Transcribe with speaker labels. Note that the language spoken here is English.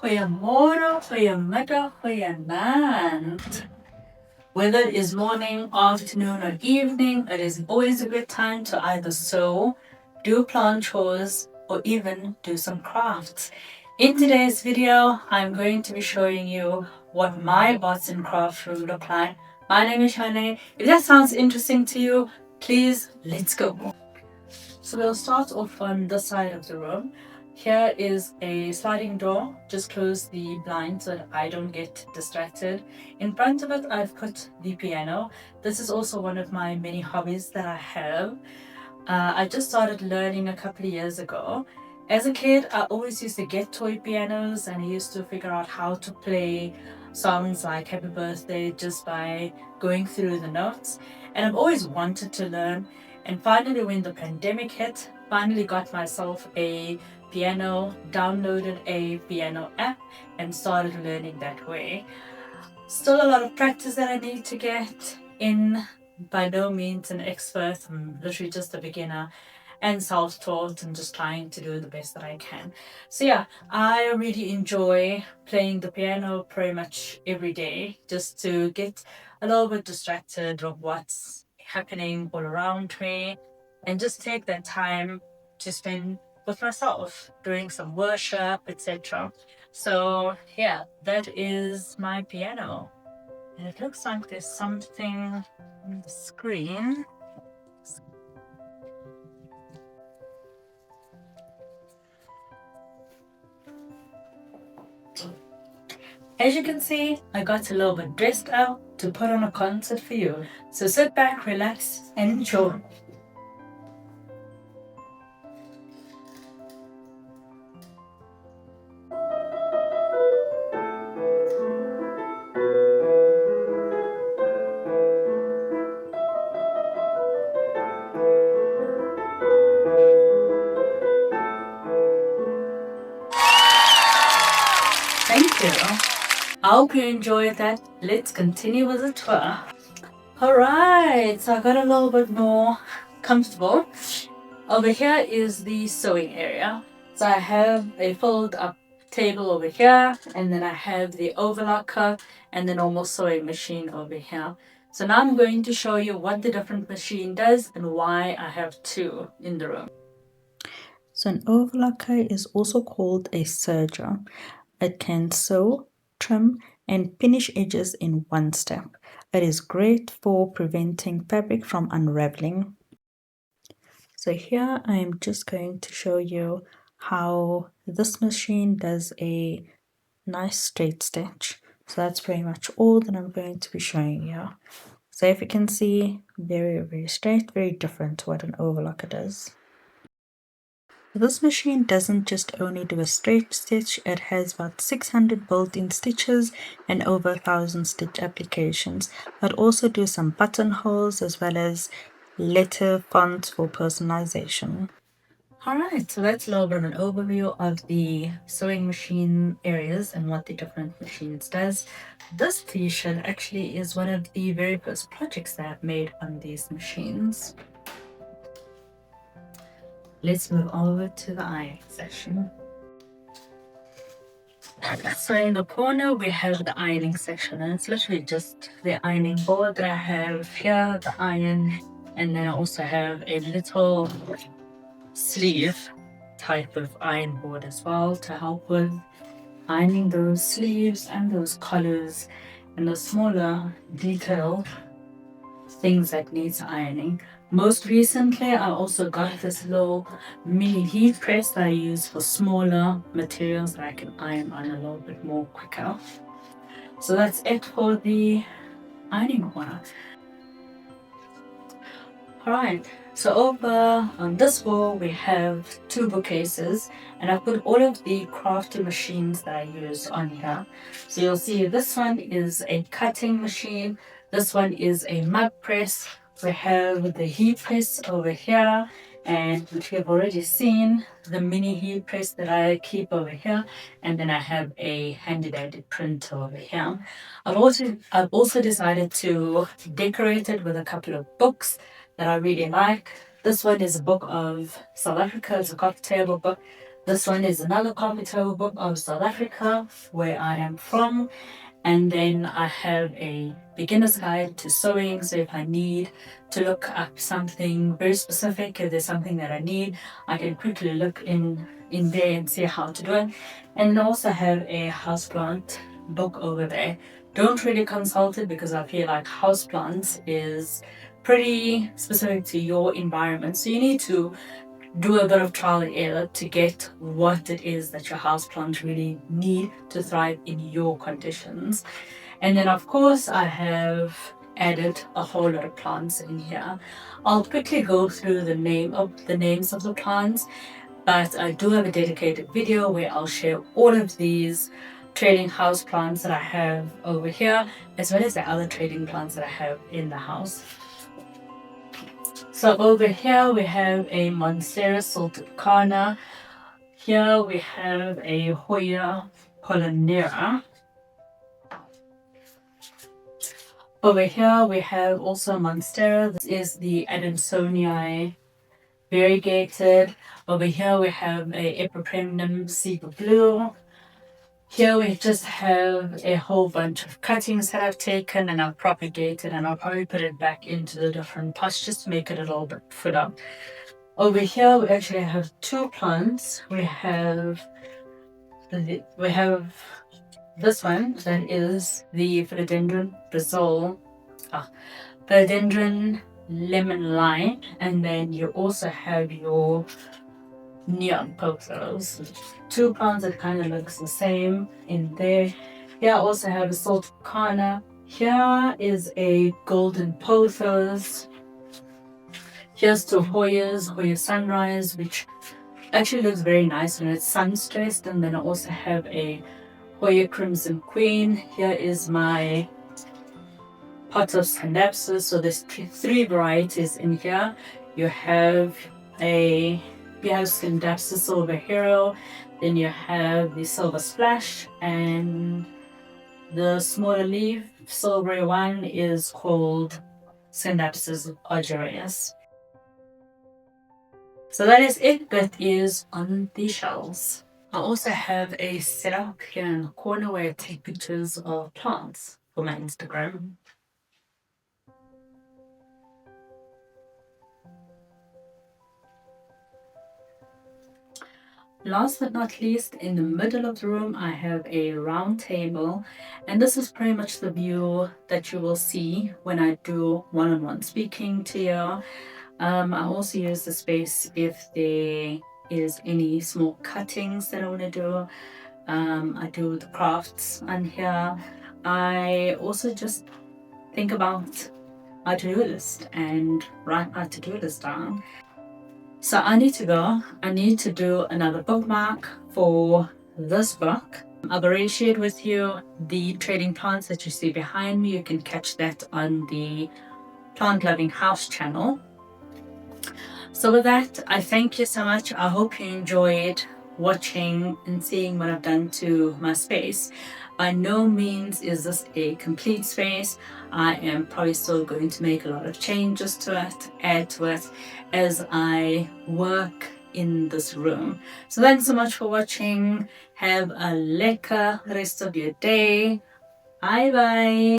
Speaker 1: Goeiemorgen, goeiemiddag, goeienaand. Whether it is morning, afternoon, or evening, it is always a good time to either sew, do plant chores, or even do some crafts. In today's video, I'm going to be showing you what my arts and craft room look like. My name is Shane. If that sounds interesting to you, please, let's go. So we'll start off on this side of the room. Here is a sliding door. Just close the blind so that I don't get distracted. In front of it, I've put the piano. This is also one of my many hobbies that I have. I just started learning a couple of years ago. As a kid, I always used to get toy pianos and I used to figure out how to play songs like Happy Birthday just by going through the notes. And I've always wanted to learn. And finally, when the pandemic hit, finally got myself a piano, downloaded a piano app, and started learning that way. Still a lot of practice that I need to get in. By no means an expert, I'm literally just a beginner and self-taught and just trying to do the best that I can. So yeah, I really enjoy playing the piano pretty much every day just to get a little bit distracted of what's happening all around me and just take that time to spend with myself doing some worship, etc. So yeah, that is my piano. And it looks like there's something on the screen. As you can see, I got a little bit dressed out to put on a concert for you. So sit back, relax, and enjoy. Thank you. I hope you enjoyed that. Let's continue with the tour. Alright, so I got a little bit more comfortable. Over here is the sewing area. So I have a fold up table over here, and then I have the overlocker and the normal sewing machine over here. So now I'm going to show you what the different machine does and why I have two in the room. So an overlocker is also called a serger. It can sew, trim, and finish edges in one step. It is great for preventing fabric from unraveling. So here I am just going to show you how this machine does a nice straight stitch. So that's pretty much all that I'm going to be showing you. So if you can see, very straight, very different to what an overlocker does. This machine doesn't just only do a straight stitch, it has about 600 built-in stitches and over 1,000 stitch applications. It also do some buttonholes as well as letter fonts for personalization. Alright, so that's a little bit of an overview of the sewing machine areas and what the different machines does. This t-shirt actually is one of the very first projects that I've made on these machines. Let's move over to the ironing section. So in the corner we have the ironing section, and it's literally just the ironing board that I have here, the iron, and then I also have a little sleeve type of iron board as well to help with ironing those sleeves and those collars and the smaller detailed things that needs ironing. Most recently, I also got this little mini heat press that I use for smaller materials that I can iron on a little bit more quicker. So that's it for the ironing corner. Alright, so over on this wall we have two bookcases, and I put all of the crafting machines that I use on here. So you'll see this one is a cutting machine, this one is a mug press, we have the heat press over here, and which you've already seen, the mini heat press that I keep over here, and then I have a handy dandy printer over here. I've also decided to decorate it with a couple of books that I really like. This one is a book of South Africa. It's a coffee table book. This one is another coffee table book of South Africa, where I am from. And then I have a beginner's guide to sewing. So if I need to look up something very specific, if there's something that I need, I can quickly look in there and see how to do it. And I also have a houseplant book over there. Don't really consult it because I feel like houseplants is pretty specific to your environment. So you need to do a bit of trial and error to get what it is that your houseplant really need to thrive in your conditions. And then of course I have added a whole lot of plants in here. I'll quickly go through the names of the plants, but I do have a dedicated video where I'll share all of these trading house plants that I have over here, as well as the other trading plants that I have in the house. So over here we have a Monstera salted carna. Here we have a Hoya pollinera. Over here we have also Monstera. This is the Adansonii variegated. Over here we have a Epipremnum Zebra Blue. Here we just have a whole bunch of cuttings that I've taken and I've propagated, and I'll probably put it back into the different pots just to make it a little bit fuller. Over here we actually have two plants. We have this one that is the Philodendron Philodendron lemon lime, and then you also have your neon pothos. Two plants that kind of looks the same in there. Here I also have a salted carna. Here is a golden pothos. Here's two Hoyas, Hoya Sunrise, which actually looks very nice when it's sun stressed. And then I also have a Hoya Crimson Queen. Here is my pot of Scandapsus. So there's three varieties in here. You have Scandapsus Silver Hero, then you have the Silver Splash, and the smaller leaf silvery one is called Scandapsus Argyraeus. So that is it that is on the shelves. I also have a setup here in the corner where I take pictures of plants for my Instagram. Last but not least, in the middle of the room, I have a round table, and this is pretty much the view that you will see when I do one-on-one speaking to you. I also use the space if there is any small cuttings that I want to do. I do the crafts on here. I also just think about my to-do list and write my to-do list down. So I need to go. I need to do another bookmark for this book. I've already shared with you the trading plants that you see behind me. You can catch that on the Plant Loving House channel. So with that, I thank you so much. I hope you enjoyed watching and seeing what I've done to my space. By no means is this a complete space. I am probably still going to make a lot of changes to it, add to it as I work in this room. So thanks so much for watching. Have a lekker rest of your day. Bye bye.